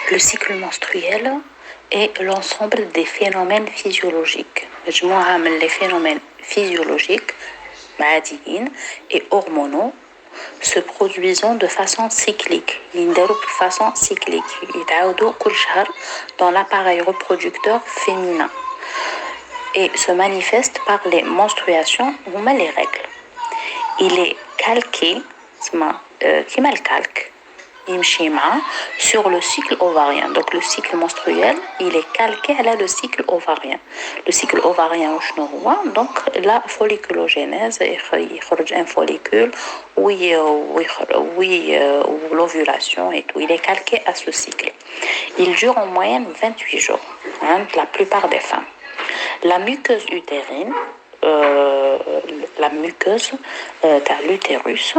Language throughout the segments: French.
Le cycle menstruel est l'ensemble des phénomènes physiologiques. Les phénomènes physiologiques, عاديين et hormonaux se produisant de façon cyclique. يتعاودوا كل شهر dans l'appareil reproducteur féminin et se manifestent par les menstruations ou les règles. Il est calqué, qui le calque, sur le cycle ovarien. Donc le cycle menstruel, il est calqué à le cycle ovarien. Le cycle ovarien, donc la folliculogénèse, il y a un follicule, oui, l'ovulation et tout. Il est calqué à ce cycle. Il dure en moyenne 28 jours, la plupart des femmes. La muqueuse utérine, la muqueuse de l'utérus,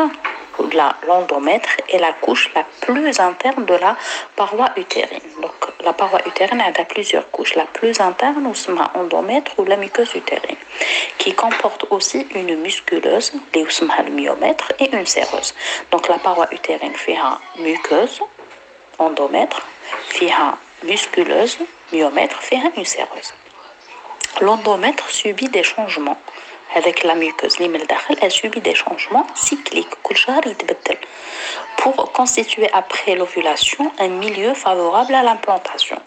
l'endomètre est la couche la plus interne de la paroi utérine. Donc la paroi utérine a plusieurs couches. La plus interne, l'endomètre ou la muqueuse utérine, qui comporte aussi une musculeuse, le myomètre, et une séreuse. Donc la paroi utérine fait une muqueuse, endomètre, fait une musculeuse, myomètre, fait une séreuse. L'endomètre subit des changements avec la muqueuse. Elle subit des changements cycliques. Pour constituer après l'ovulation un milieu favorable à l'implantation.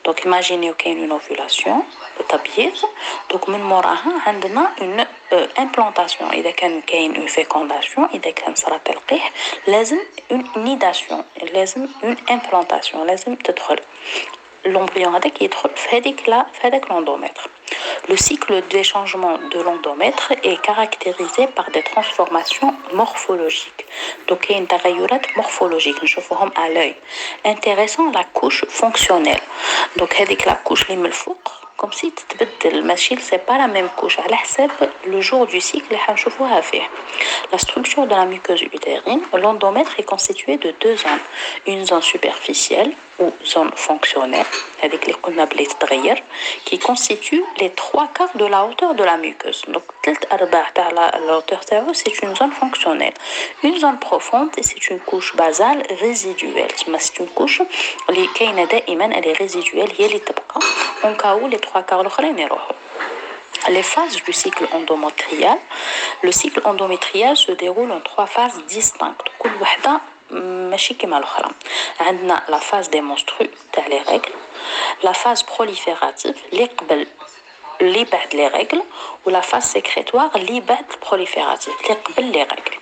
Donc imaginez qu'il y a une ovulation, donc nous avons une implantation. Il y a une fécondation, il y a une nidation, une implantation, l'embryon est l'endomètre. Le cycle des changements de l'endomètre est caractérisé par des transformations morphologiques. Donc il y a une تغيرات morphologiques, nous voyons à l'œil. Intéressant la couche fonctionnelle. Donc هذيك la couche اللي من الفوق comme si تتبدل ماشي c'est pas la même couche على حسب le jour du cycle اللي حنشوفوها فيه. La structure de la muqueuse utérine, l'endomètre est constitué de deux zones, une zone superficielle ou zone fonctionnelle avec les connablés qui constitue les trois quarts de la hauteur de la muqueuse. Donc la hauteur c'est une zone fonctionnelle. Une zone profonde, c'est une couche basale résiduelle. C'est une couche qui est résiduelle, en cas où les trois quarts les phases du cycle endométrial. Le cycle endométrial se déroule en trois phases distinctes. La phase des menstrues, les règles, la phase proliférative, les règles, ou la phase sécrétoire, proliférative, les règles.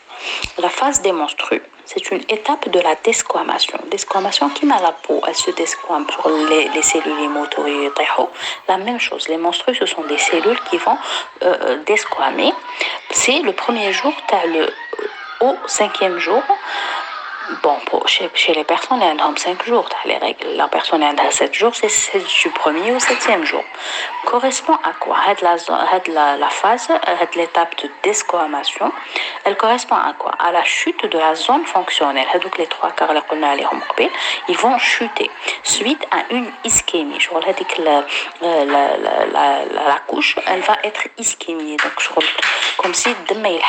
La phase des menstrues, c'est une étape de la desquamation. Desquamation qui m'a la peau, elle se desquame sur les cellules hématoïdes. La même chose, les menstrues, ce sont des cellules qui vont desquamer. C'est le premier jour, au cinquième jour. Bon, chez les personnes, elles ont 5 jours. Les règles, la personne a 7 jours, c'est du premier au 7e jour. Correspond à quoi? La phase, l'étape de desquamation, elle correspond à quoi? À la chute de la zone fonctionnelle. Donc les trois quarts, ils vont chuter suite à une ischémie. La couche, elle va être ischémiée. Donc, comme si demain il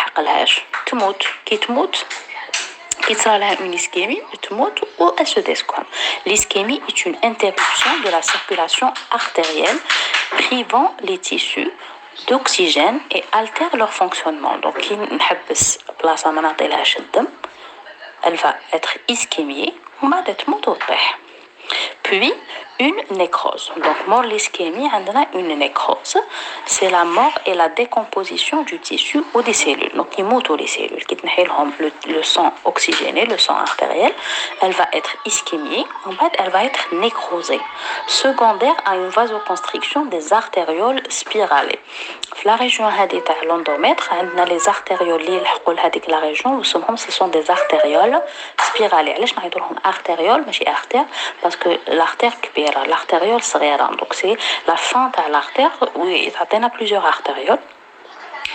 qui sera là une ischémie, ou elle se desquame. L'ischémie est une interruption de la circulation artérielle privant les tissus d'oxygène et altère leur fonctionnement. Donc, elle va être ischémiée, puis une nécrose. Donc, mort l'ischémie, on a une nécrose. C'est la mort et la décomposition du tissu ou des cellules. Donc, ils moutent les cellules. Le sang oxygéné, le sang artériel, elle va être ischémiée. En fait, elle va être nécrosée. Secondaire à une vasoconstriction des artérioles spiralées. La région de l'endomètre, on a les artérioles de la région, ce sont des artérioles spiralées. Pourquoi je dis artériole, mais c'est artère, parce que l'artère l'artériole صغيرة. Donc c'est la fin de l'artère où il y a plusieurs artérioles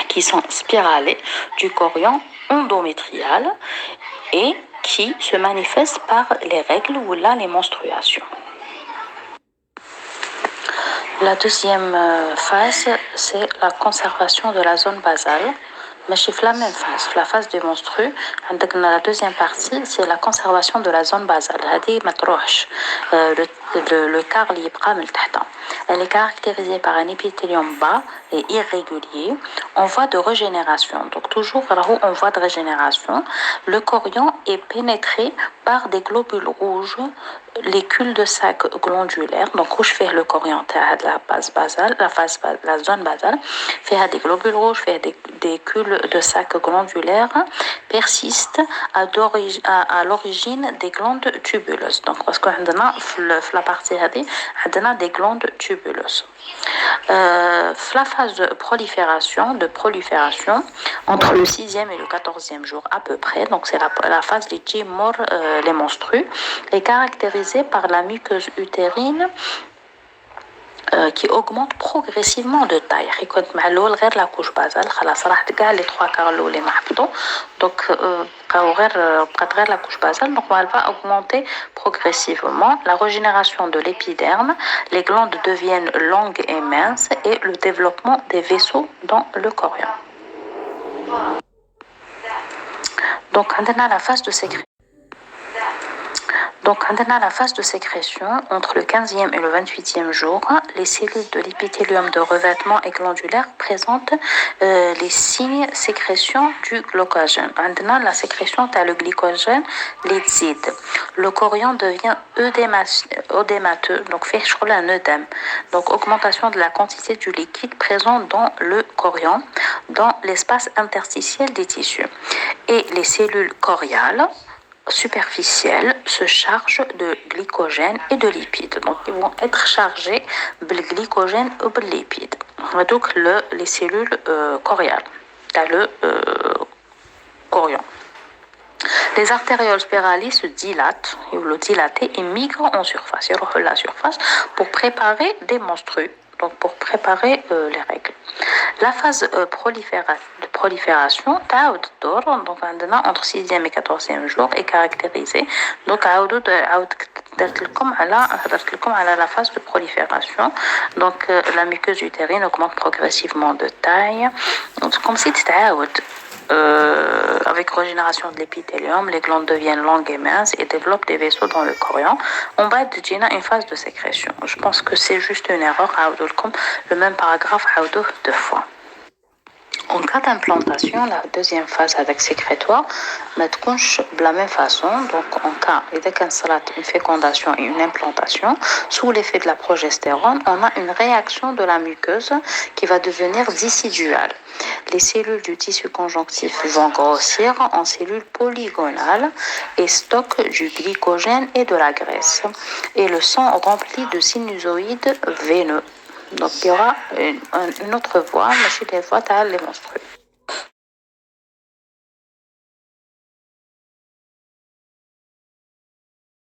qui sont spiralées du corion endométrial et qui se manifestent par les règles ou là les menstruations. La deuxième phase, c'est la conservation de la zone basale. Mais chez la même phase, la phase des menstrues, la deuxième partie, c'est la conservation de la zone basale. Le quart libre, elle est caractérisée par un épithélium bas et irrégulier en voie de régénération. Donc toujours en voie de régénération, le chorion est pénétré par des globules rouges, les cul-de-sac glandulaires. Donc rouge fait le chorion de la base basale, la zone basale, fait des globules rouges, fait des cul-de-sac glandulaires persistent à l'origine des glandes tubuleuses. Donc parce qu'on a la partie on a des glandes tubuleuses. La phase de prolifération, entre le 6e et le 14e jour à peu près, donc c'est la phase qui mord les menstrues, est caractérisée par la muqueuse utérine qui augmente progressivement de taille. يكون مع الأول غير la couche basale خلاص راحت كاع les trois quarts الأولين هبطوا donc بقات غير la couche basale donc elle va augmenter progressivement la régénération de l'épiderme, les glandes deviennent longues et minces et le développement des vaisseaux dans le chorion. Donc on a la phase de sécrétion. Donc, on a la phase de sécrétion entre le 15e et le 28e jour. Les cellules de l'épithélium de revêtement et glandulaire présentent les signes sécrétion du glycogène. On a la sécrétion de le glycogène, les zides. Le chorion devient œdémateux, donc fait un œdème. Donc, augmentation de la quantité du liquide présent dans le chorion, dans l'espace interstitiel des tissus. Et les cellules choriales superficielles se chargent de glycogène et de lipides. Donc, ils vont être chargés de glycogène ou de lipides. Donc, les cellules choriales, le chorion. Les artérioles spirales se dilatent, et migrent en surface. Ils rejoignent la surface pour préparer des menstrues, donc pour préparer les règles. La phase de prolifération, donc entre 6e et 14e jour, est caractérisée. Donc, la phase de prolifération. Donc, la muqueuse utérine augmente progressivement de taille. Donc, comme si tu avec régénération de l'épithélium, les glandes deviennent longues et minces et développent des vaisseaux dans le chorion. On va une phase de sécrétion. Je pense que c'est juste une erreur. Le même paragraphe deux fois. En cas d'implantation, la deuxième phase avec sécrétoire, mais de la même façon. Donc, en cas une fécondation et une implantation, sous l'effet de la progestérone, on a une réaction de la muqueuse qui va devenir dissidéale. Les cellules du tissu conjonctif vont grossir en cellules polygonales et stockent du glycogène et de la graisse. Et le sang rempli de sinusoïdes veineux. Donc, il y aura une autre voie, mais chez les voies, les menstrues.